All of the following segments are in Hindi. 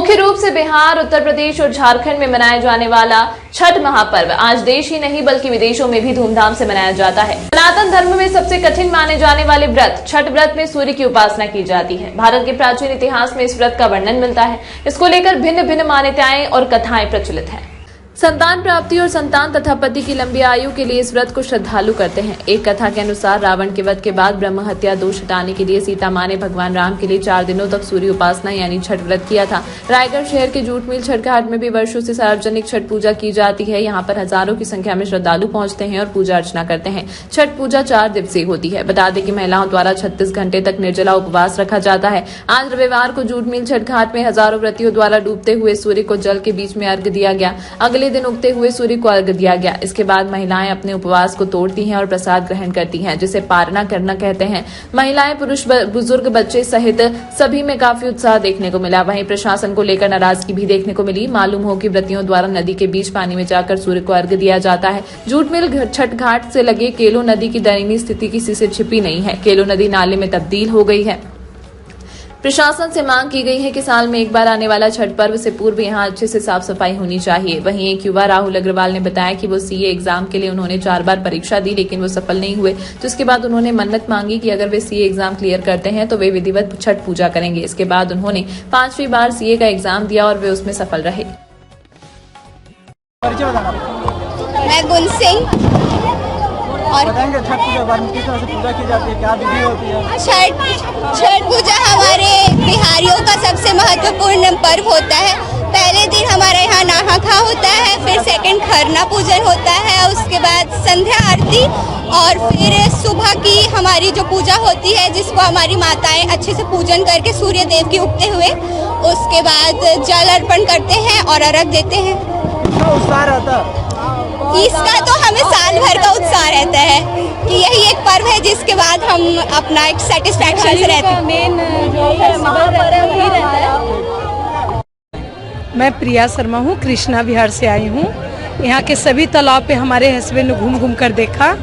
मुख्य रूप से बिहार, उत्तर प्रदेश और झारखंड में मनाया जाने वाला छठ महापर्व आज देश ही नहीं बल्कि विदेशों में भी धूमधाम से मनाया जाता है। सनातन धर्म में सबसे कठिन माने जाने वाले व्रत छठ व्रत में सूर्य की उपासना की जाती है। भारत के प्राचीन इतिहास में इस व्रत का वर्णन मिलता है। इसको लेकर भिन्न भिन्न मान्यताएं और कथाएं प्रचलित हैं। संतान प्राप्ति और संतान तथा पति की लंबी आयु के लिए इस व्रत को श्रद्धालु करते हैं। एक कथा के अनुसार रावण के वध के बाद ब्रह्म हत्या दोष हटाने के लिए सीता मां ने भगवान राम के लिए 4 दिनों तक सूर्य उपासना यानी छठ व्रत किया था। रायगढ़ शहर के जूट मिल छठ घाट में भी वर्षों से सार्वजनिक छठ पूजा की जाती है। यहाँ पर हजारों की संख्या में श्रद्धालु पहुंचते हैं और पूजा अर्चना करते हैं। छठ पूजा 4 दिवसीय होती है। बता दें कि महिलाओं द्वारा 36 घंटे तक निर्जला उपवास रखा जाता है। आज रविवार को जूट मिल छठ घाट में हजारों व्रतियों द्वारा डूबते हुए सूर्य को जल के बीच में अर्घ्य दिया गया। अगले दिन उगते हुए सूर्य को अर्घ्य दिया गया। इसके बाद महिलाएं अपने उपवास को तोड़ती हैं और प्रसाद ग्रहण करती हैं, जिसे पारना करना कहते हैं। महिलाएं, पुरुष, बुजुर्ग, बच्चे सहित सभी में काफी उत्साह देखने को मिला। वहीं प्रशासन को लेकर नाराजगी भी देखने को मिली। मालूम हो कि व्रतियों द्वारा नदी के बीच पानी में जाकर सूर्य को अर्घ्य दिया जाता है। जूट मिल छठ घाट से लगे केलो नदी की दयनीय स्थिति किसी से छिपी नहीं है। केलो नदी नाले में तब्दील हो गई है। प्रशासन से मांग की गई है कि साल में एक बार आने वाला छठ पर्व से पूर्व यहां अच्छे से साफ सफाई होनी चाहिए। वहीं एक युवा राहुल अग्रवाल ने बताया कि वो सीए एग्जाम के लिए उन्होंने 4 बार परीक्षा दी, लेकिन वो सफल नहीं हुए। जिसके बाद उन्होंने मन्नत मांगी कि अगर वे सीए एग्जाम क्लियर करते हैं तो वे विधिवत छठ पूजा करेंगे। इसके बाद उन्होंने 5वीं बार सीए का एग्जाम दिया और वे उसमें सफल रहे। मैं गुल सिंह और बताएंगे छठ पूजा बारे में किस तरह से पूजा की जाती है, क्या विधि होती है? छठ पूजा हमारे बिहारियों का सबसे महत्वपूर्ण पर्व होता है। पहले दिन हमारे यहाँ नहा खा होता है, फिर सेकंड खरना पूजन होता है, उसके बाद संध्या आरती और फिर सुबह की हमारी जो पूजा होती है जिसको हमारी माताएं अच्छे से पूजन करके सूर्य देव के उगते हुए उसके बाद जल अर्पण करते हैं और अर्घ देते हैं। उत्साह रहता है इसका तो हमें साल भर का उत्साह रहता है कि यही एक पर्व है जिसके बाद हम अपना एक सेटिस्फैक्शन से रहते हैं। मैं प्रिया शर्मा हूँ, कृष्णा बिहार से आई हूँ। यहाँ के सभी तालाब पे हमारे हस्बैंड ने घूम घूम कर देखा।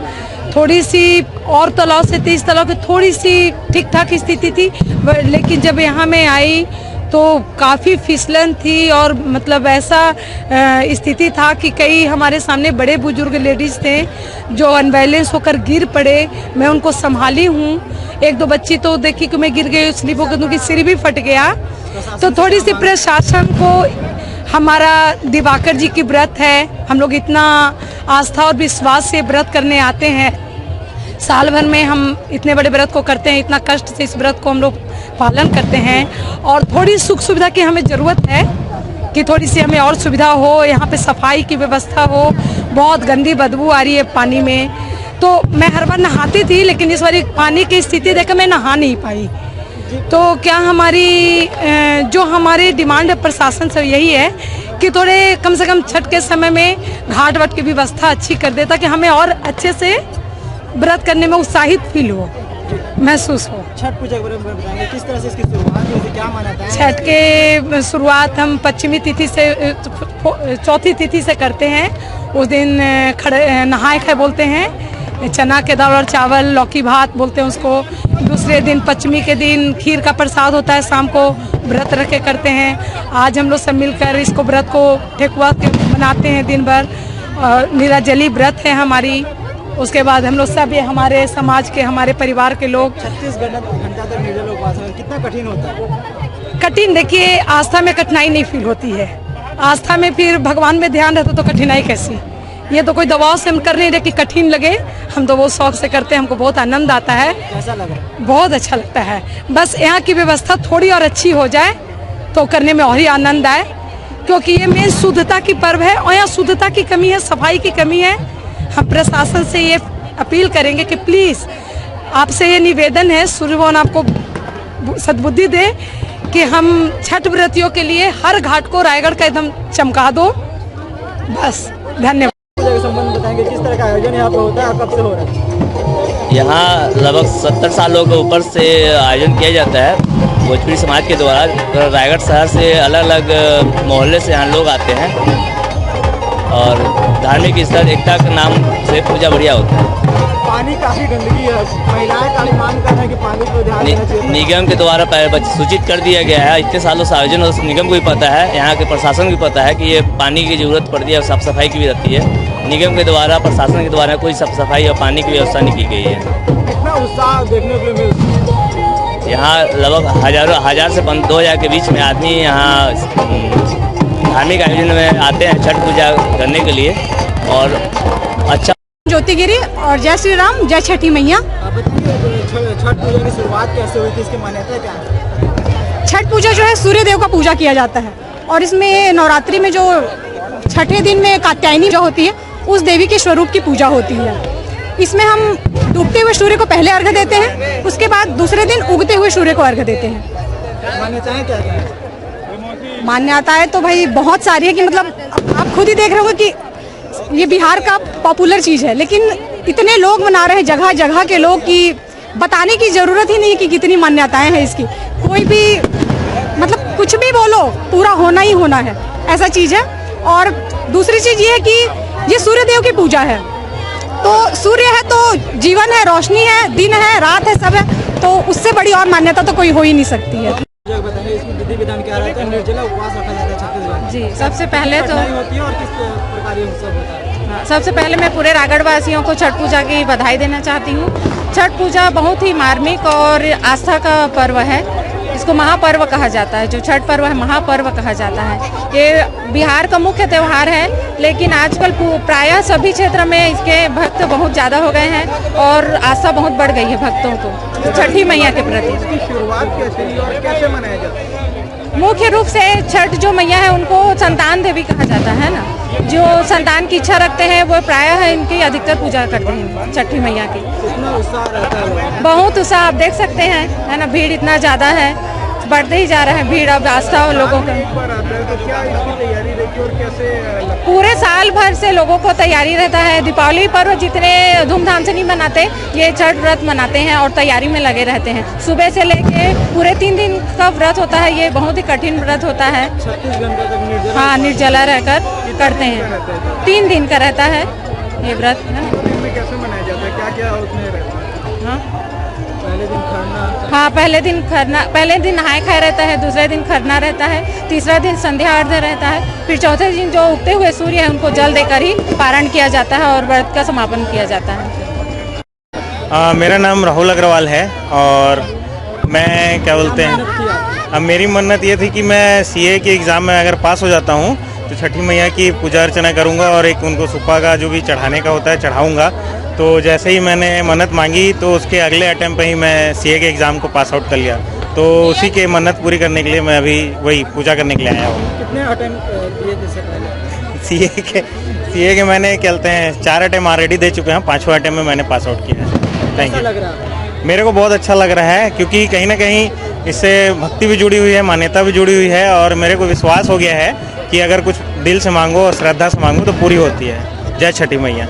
थोड़ी सी और तालाब से 23 तालाब पे थोड़ी सी ठीक ठाक स्थिति थी, लेकिन जब यहाँ मैं आई तो काफ़ी फिसलन थी और मतलब ऐसा स्थिति था कि कई हमारे सामने बड़े बुजुर्ग लेडीज़ थे जो अनबैलेंस होकर गिर पड़े। मैं उनको संभाली हूँ। 1-2 बच्ची तो देखी कि मैं गिर गई, स्लिप होकर उनकी सिर भी फट गया। तो थोड़ी सी प्रशासन को, हमारा दिवाकर जी की व्रत है, हम लोग इतना आस्था और विश्वास से व्रत करने आते हैं। साल भर में हम इतने बड़े व्रत को करते हैं, इतना कष्ट से इस व्रत को हम लोग पालन करते हैं और थोड़ी सुख सुविधा की हमें ज़रूरत है कि थोड़ी सी हमें और सुविधा हो। यहाँ पे सफाई की व्यवस्था हो। बहुत गंदी बदबू आ रही है पानी में। तो मैं हर बार नहाती थी, लेकिन इस बार पानी की स्थिति देखकर मैं नहा नहीं पाई। तो क्या हमारी जो हमारी डिमांड है प्रशासन से यही है कि थोड़े कम से कम छठ के समय में घाट वाट की व्यवस्था अच्छी कर दे ताकि हमें और अच्छे से व्रत करने में उत्साहित फील हो, महसूस हो। छठ पूजा के बारे में बताएंगे किस तरह से इसकी शुरुआत हुई थी, क्या मान्यता है? छठ के शुरुआत हम पश्चिमी तिथि से 4थी तिथि से करते हैं। उस दिन नहाए खाए बोलते हैं, चना के दाल और चावल, लौकी भात बोलते हैं उसको। दूसरे दिन पश्चिमी के दिन खीर का प्रसाद होता है, शाम को व्रत रख के करते हैं। आज हम लोग सब मिलकर इसको व्रत को ठेकुआ के मनाते हैं दिन भर। निराजली व्रत है हमारी। उसके बाद हम लोग सब ये हमारे समाज के, हमारे परिवार के लोग 36 घंटा तक निर्जल उपवास है, कितना कठिन होता है? कठिन, देखिए आस्था में कठिनाई नहीं फील होती है। आस्था में फिर भगवान में ध्यान रहता तो कठिनाई कैसी? ये तो कोई दबाव से हम कर नहीं रहे कि कठिन लगे, हम तो वो शौक से करते हैं। हमको बहुत आनंद आता है। कैसा लगा? बहुत अच्छा लगता है। बस यहाँ की व्यवस्था थोड़ी और अच्छी हो जाए तो करने में और ही आनंद आए, क्योंकि ये मेन शुद्धता की पर्व है और यहाँ शुद्धता की कमी है, सफाई की कमी है। हम प्रशासन से ये अपील करेंगे कि प्लीज़ आपसे ये निवेदन है, सूर्य भगवान आपको सद्बुद्धि दे कि हम छठ व्रतियों के लिए हर घाट को रायगढ़ का एकदम चमका दो। बस, धन्यवाद। पूजा के संबंध बताएंगे किस तरह का आयोजन यहाँ पे होता है, कब से हो रहा है? यहाँ लगभग 70 सालों के ऊपर से आयोजन किया जाता है भोजपुरी समाज के द्वारा। रायगढ़ शहर से अलग अलग मोहल्ले से यहाँ लोग आते हैं और धार्मिक स्थल एकता के नाम से पूजा बढ़िया होता है। पानी काफी गंदगी है, महिलाएं काफी मांग कर रहे हैं कि पानी को ध्यान देना चाहिए। निगम के द्वारा सूचित कर दिया गया है, इतने सालों से आयोजन और निगम को भी पता है, यहाँ के प्रशासन को भी पता है कि ये पानी की जरूरत पड़ती है और साफ सफाई की भी रहती है। निगम के द्वारा, प्रशासन के द्वारा कोई साफ सफाई और पानी की व्यवस्था नहीं की गई है। कितना उत्साह देखने को मिलता है। यहाँ लगभग हजार से 2000 के बीच में आदमी यहाँ धार्मिक आयोजन में आते हैं छठ पूजा करने के लिए। और अच्छा ज्योतिगिरी और जय श्री राम, जय छठी मैया। छठ पूजा की शुरुआत कैसे हुई थी, इसकी मान्यता क्या है? छठ पूजा जो है सूर्य देव का पूजा किया जाता है और इसमें नवरात्रि में जो छठे दिन में कात्यायनी जो होती है उस देवी के स्वरूप की पूजा होती है। इसमें हम डूबते हुए सूर्य को पहले अर्घ्य देते हैं, उसके बाद दूसरे दिन उगते हुए सूर्य को अर्घ्य देते हैं। मान्यताएं क्या क्या है? मान्यताएं तो भाई बहुत सारी है कि मतलब आप खुद ही देख रहे हो कि ये बिहार का पॉपुलर चीज़ है, लेकिन इतने लोग मना रहे हैं, जगह जगह के लोग, कि बताने की ज़रूरत ही नहीं है कि कितनी मान्यताएं हैं इसकी। कोई भी मतलब कुछ भी बोलो, पूरा होना ही होना है, ऐसा चीज़ है। और दूसरी चीज़ ये है कि ये सूर्य देव की पूजा है, तो सूर्य है तो जीवन है, रोशनी है, दिन है, रात है, सब है, तो उससे बड़ी और मान्यता तो कोई हो ही नहीं सकती है। बताइए इसमें विधि विधान क्या रहता है? निर्जला उपवास रखा जाता है छत्तीसगढ़ में। जी, सबसे पहले तो होती है और किस प्रकार ये उत्सव होता है? सबसे पहले मैं पूरे रायगढ़ वासियों को छठ पूजा की बधाई देना चाहती हूँ। छठ पूजा बहुत ही मार्मिक और आस्था का पर्व है। इसको महापर्व कहा जाता है, जो छठ पर्व है महापर्व कहा जाता है। ये बिहार का मुख्य त्यौहार है, लेकिन आजकल प्रायः सभी क्षेत्र में इसके भक्त बहुत ज़्यादा हो गए हैं और आस्था बहुत बढ़ गई है भक्तों को छठी मैया के प्रति। इसकी शुरुआत कैसे हुई और कैसे मनाया जाता है? मुख्य रूप से छठ जो मैया है उनको संतान देवी कहा जाता है ना, जो संतान की इच्छा रखते हैं वो प्रायः इनकी अधिकतर पूजा करते हैं छठी मैया की। कितना उत्साह रहता है? बहुत उत्साह आप देख सकते हैं, है ना, भीड़ इतना ज़्यादा है, बढ़ते ही जा रहा है भीड़, अब आस्था लोगों का। तो क्या इसकी तैयारी रहती है और कैसे? पूरे साल भर से लोगों को तैयारी रहता है। दीपावली पर्व जितने धूमधाम से नहीं मनाते, ये छठ व्रत मनाते हैं और तैयारी में लगे रहते हैं। सुबह से लेके पूरे 3 दिन का व्रत होता है, ये बहुत ही कठिन व्रत होता है। 36 घंटे तक निर्जला? हाँ, निर्जला रहकर करते हैं। 3 दिन का रहता है ये व्रत। दिन में कैसे मनाया जाता है, क्या क्या उसमें रहता है? हाँ पहले दिन खरना? हाँ, पहले दिन नहाए खाए रहता है, दूसरे दिन खरना रहता है, तीसरा दिन संध्या अर्घ्य रहता है, फिर चौथे दिन जो उगते हुए सूर्य है उनको जल देकर ही पारण किया जाता है और व्रत का समापन किया जाता है। मेरा नाम राहुल अग्रवाल है और मैं क्या बोलते हैं, अब मेरी मन्नत ये थी कि मैं सीए के एग्ज़ाम में अगर पास हो जाता हूँ तो छठी मैया की पूजा अर्चना करूँगा और एक उनको सुप्पा का जो भी चढ़ाने का होता है चढ़ाऊँगा। तो जैसे ही मैंने मन्नत मांगी तो उसके अगले अटेम्प्ट पे ही मैं सीए के एग्ज़ाम को पास आउट कर लिया। तो उसी के मन्नत पूरी करने के लिए मैं अभी वही पूजा करने के लिए आया हूँ। कितने अटेम्प्ट दिए थे इससे पहले? सीए के मैंने क्या बोलते हैं 4 अटेम्प्ट ऑलरेडी दे चुके हैं, 5वां अटेम्प्ट में मैंने पास आउट किया है। Thank you. लग रहा है? मेरे को बहुत अच्छा लग रहा है क्योंकि कहीं ना कहीं इससे भक्ति भी जुड़ी हुई है, मान्यता भी जुड़ी हुई है और मेरे को विश्वास हो गया है कि अगर कुछ दिल से मांगो और श्रद्धा से मांगो तो पूरी होती है। जय छठी मैया।